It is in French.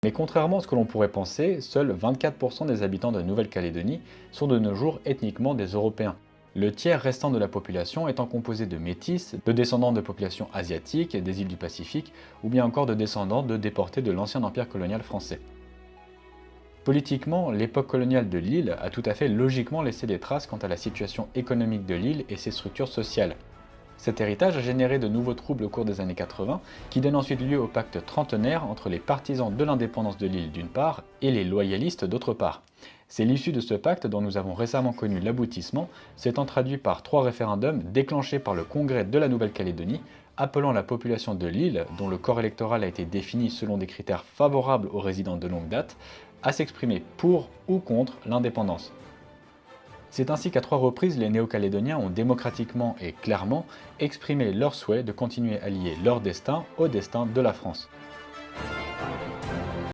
Mais contrairement à ce que l'on pourrait penser, seuls 24% des habitants de Nouvelle-Calédonie sont de nos jours ethniquement des Européens. Le tiers restant de la population étant composé de métis, de descendants de populations asiatiques, des îles du Pacifique, ou bien encore de descendants de déportés de l'ancien empire colonial français. Politiquement, l'époque coloniale de l'île a tout à fait logiquement laissé des traces quant à la situation économique de l'île et ses structures sociales. Cet héritage a généré de nouveaux troubles au cours des années 80, qui donnent ensuite lieu au pacte trentenaire entre les partisans de l'indépendance de l'île d'une part et les loyalistes d'autre part. C'est l'issue de ce pacte dont nous avons récemment connu l'aboutissement, s'étant traduit par 3 référendums déclenchés par le Congrès de la Nouvelle-Calédonie, appelant la population de l'île, dont le corps électoral a été défini selon des critères favorables aux résidents de longue date, à s'exprimer pour ou contre l'indépendance. C'est ainsi qu'à 3 reprises, les Néo-Calédoniens ont démocratiquement et clairement exprimé leur souhait de continuer à lier leur destin au destin de la France.